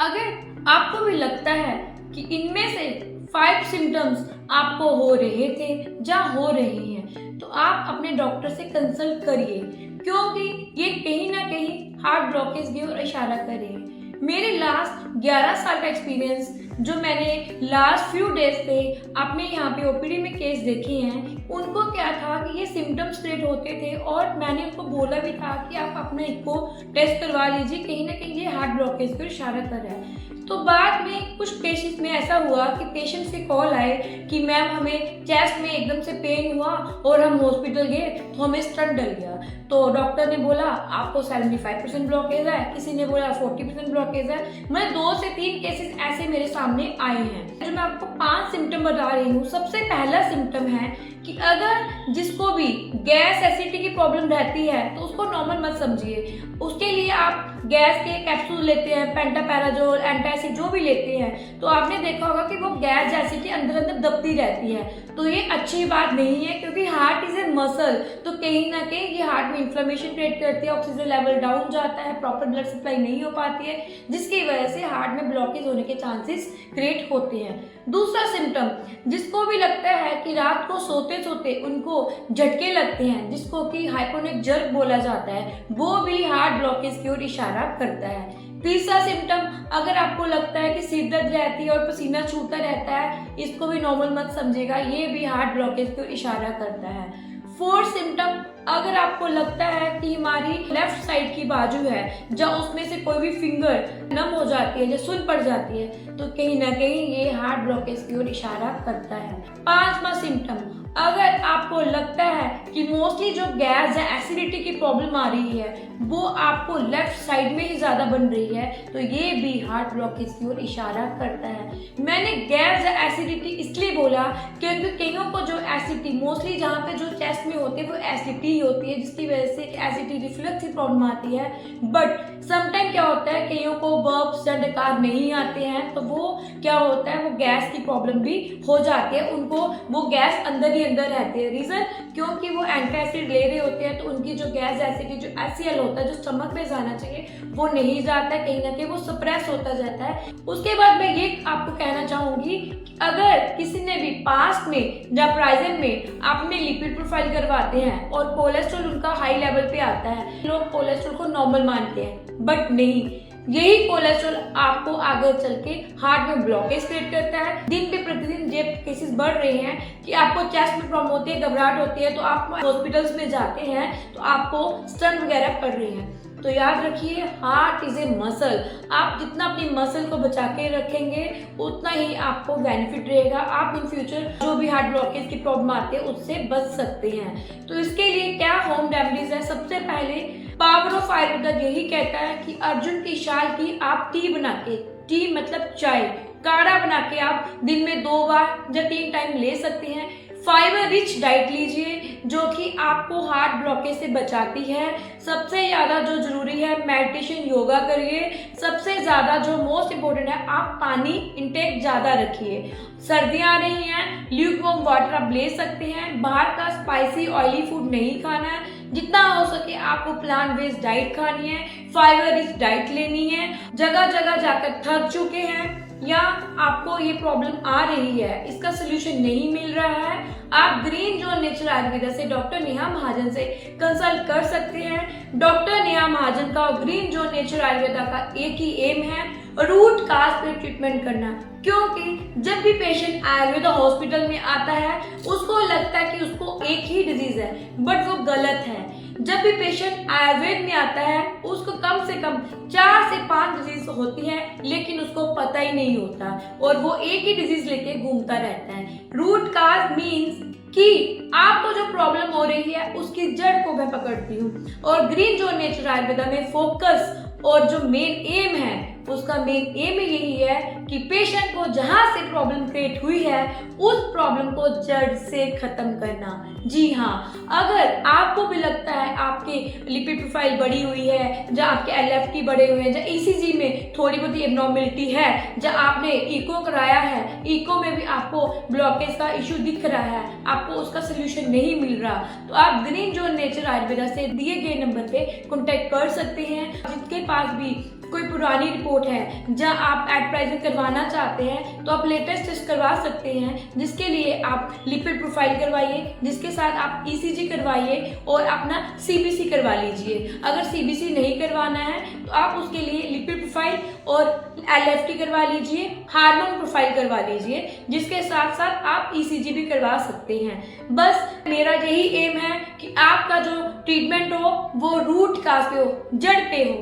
अगर आपको भी लगता है कि इनमें से 5 सिम्टम्स आपको हो रहे थे या हो रहे हैं, तो आप अपने डॉक्टर से कंसल्ट करिए, क्योंकि ये कहीं ना कहीं हार्ट ब्लॉकेज की ओर इशारा कर रहे हैं। मेरे लास्ट 11 साल का एक्सपीरियंस, जो मैंने लास्ट फ्यू डेज पे अपने यहाँ पे ओपीडी में केस देखे हैं, उनको क्या था कि ये सिम्टम्स क्रिएट होते थे और मैंने उनको बोला भी था कि आप अपना इको टेस्ट करवा लीजिए, कहीं ना कहीं ये हार्ट ब्लॉकेज की ओर इशारा कर रहा है। तो बाद में कुछ केसेस में ऐसा हुआ कि पेशेंट से कॉल आए कि मैम हमें चेस्ट में एकदम से पेन हुआ और हम हॉस्पिटल गए तो हमें स्टंट डल गया। तो डॉक्टर ने बोला आपको 75% ब्लॉकेज है, किसी ने बोला 40% ब्लॉकेज है। मतलब 2 से 3 केसेस ऐसे मेरे सामने आए हैं। जो मैं आपको 5 सिम्टम बता रही हूँ, सबसे पहला सिम्टम है कि अगर जिसको भी गैस एसिडिटी की प्रॉब्लम रहती है तो उसको नॉर्मल मत समझिए। उसके लिए आप गैस के कैप्सूल लेते हैं, पेंटापैराजोल, एंटासिड जो भी लेते हैं, तो आपने देखा होगा कि वो गैस एसिडिटी अंदर अंदर दबती रहती है। तो ये अच्छी बात नहीं है, क्योंकि हार्ट इज ए मसल, तो कहीं ना कहीं ये हार्ट में इन्फ्लेमेशन क्रिएट करती है, ऑक्सीजन लेवल डाउन जाता है, प्रॉपर ब्लड सप्लाई नहीं हो पाती है, जिसकी वजह से हार्ट में ब्लॉकेज होने के चांसेस क्रिएट होते हैं। दूसरा सिम्टम, जिसको भी लगता है कि रात को सोते सोते उनको झटके लगते हैं, जिसको कि हाइपोनिक जर्क बोला जाता है, वो भी हार्ट ब्लॉकेज की ओर इशारा करता है। तीसरा सिम्टम, अगर आपको लगता है कि सिर दर्द रहती है और पसीना छूटता रहता है, इसको भी नॉर्मल मत समझेगा, ये भी हार्ट ब्लॉकेज की ओर इशारा करता है। फोर्थ सिम्टम, अगर आपको लगता है कि हमारी लेफ्ट साइड की बाजू है जहाँ उसमें से कोई भी फिंगर नम हो जाती है या सुन पड़ जाती है, तो कहीं ना कहीं ये हार्ट ब्लॉकेज की ओर इशारा करता है। 5वां सिम्टम, अगर आपको लगता है कि मोस्टली जो गैस या एसिडिटी की प्रॉब्लम आ रही है वो आपको लेफ्ट साइड में ही ज्यादा बन रही है, तो ये भी हार्ट ब्लॉकेज की ओर इशारा करता है। मैंने गैस या एसिडिटी इसलिए बोला क्योंकि कईयों को जो एसिडिटी मोस्टली जहाँ पे जो चेस्ट में होती है वो एसिडिटी होती है, जिसकी वजह से एसिडिटी रिफ्लक्स की प्रॉब्लम आती है। बट समटाइम क्या होता है, कईयों को बर्प्स या डकार नहीं आते हैं, तो वो क्या होता है, वो गैस की प्रॉब्लम भी हो जाती है, उनको वो गैस अंदर ही अंदर रहती है। रीजन, क्योंकि वो एंटासिड ले रहे होते हैं, तो उनकी जो गैस एसिडिटी जो HCl होता है जो स्टमक में जाना चाहिए वो नहीं जाता है, कहीं ना कहीं वो सप्रेस होता जाता है। उसके बाद मैं ये आपको कहना चाहूंगी, अगर किसी ने भी पास्ट में या प्रेजेंट में अपने लिपिड प्रोफाइल करवाते हैं और कोलेस्ट्रॉल उनका हाई लेवल पे आता है, लोग कोलेस्ट्रॉल को नॉर्मल मानते हैं, बट नहीं, यही कोलेस्ट्रॉल आपको आगे चल के हार्ट में ब्लॉकेज क्रिएट करता है। दिन पे प्रतिदिन ये केसेस बढ़ रहे हैं कि आपको चेस्ट में प्रॉब्लम होती है, घबराहट होती है, तो आप हॉस्पिटल्स में जाते हैं तो आपको स्टंट वगैरह पड़ रही हैं। तो याद रखिए, हार्ट इज ए मसल। आप जितना अपनी मसल को बचा के रखेंगे उतना ही आपको बेनिफिट रहेगा। आप इन फ्यूचर जो भी हार्ट ब्लॉकेज की प्रॉब्लम आती है उससे बच सकते हैं। तो इसके लिए क्या होम रेमेडीज है, सबसे पहले पावर ऑफ आयुर्वेदा यही कहता है कि अर्जुन की शाल की आप टी बना के, टी मतलब चाय, काढ़ा बना के आप दिन में 2 बार या 3 टाइम ले सकते हैं। फाइबर रिच डाइट लीजिए जो कि आपको हार्ट ब्लॉकेज से बचाती है। सबसे ज्यादा जो जरूरी है, मेडिटेशन, योगा करिए। सबसे ज्यादा जो मोस्ट इम्पोर्टेंट है, आप पानी इंटेक ज्यादा रखिए। सर्दियां आ रही हैं, ल्यूकवार्म वाटर आप ले सकते हैं। बाहर का स्पाइसी ऑयली फूड नहीं खाना है, जितना हो सके आपको प्लांट बेस्ड डाइट खानी है, फाइबर रिच डाइट लेनी है। जगह जगह जाकर थक चुके हैं या आपको ये प्रॉब्लम आ रही है, इसका सोल्यूशन नहीं मिल रहा है, आप ग्रीन जोन नेचुरल आयुर्वेदा से डॉक्टर नेहा महाजन से कंसल्ट कर सकते हैं। डॉक्टर नेहा महाजन का ग्रीन जोन नेचुरल आयुर्वेदा का एक ही एम है, रूट काज पे ट्रीटमेंट करना। क्योंकि जब भी पेशेंट आयुर्वेदा हॉस्पिटल में आता है उसको लगता है कि उसको एक ही डिजीज है, बट वो गलत है। जब भी पेशेंट आयुर्वेद में आता है उसको कम से कम 4 से 5 डिजीज होती है, लेकिन उसको पता ही नहीं होता और वो एक ही डिजीज लेके घूमता रहता है। रूट काज मीन्स कि आपको जो प्रॉब्लम हो रही है उसकी जड़ को मैं पकड़ती हूँ, और ग्रीन जोन नेचुरल आयुर्वेदा में फोकस और जो मेन एम है उसका मेन एम यही है कि पेशेंट को जहां से प्रॉब्लम क्रिएट हुई है उस प्रॉब्लम को जड़ से खत्म करना। जी हाँ, अगर आपको भी लगता है आपके लिपिड प्रोफाइल बढ़ी हुई है, या आपके LFT बढ़े हुए हैं, या ECG में थोड़ी बहुत एब्नॉर्मेलिटी है, या आपने इको कराया है, इको में भी आपको ब्लॉकेज का इश्यू दिख रहा है, आपको उसका सोल्यूशन नहीं मिल रहा, तो आप ग्रीन जोन नेचुरल आयुर्वेदा से दिए गए नंबर पे कॉन्टेक्ट कर सकते हैं। जिसके पास भी कोई पुरानी रिपोर्ट है जहां आप एट प्रेजेंट करवाना चाहते हैं तो आप लेटेस्ट टेस्ट करवा सकते हैं, जिसके लिए आप लिपिड प्रोफाइल करवाइए, जिसके साथ आप ईसीजी करवाइए और अपना सीबीसी करवा लीजिए। अगर सीबीसी नहीं करवाना है तो आप उसके लिए लिपिड प्रोफाइल और एलएफटी करवा लीजिए, हार्मोन प्रोफाइल करवा लीजिए, जिसके साथ साथ आप ईसीजी भी करवा सकते हैं। बस मेरा यही एम है कि आपका जो ट्रीटमेंट हो वो रूट काज पे हो, जड़ पे हो।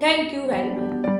Thank you very much.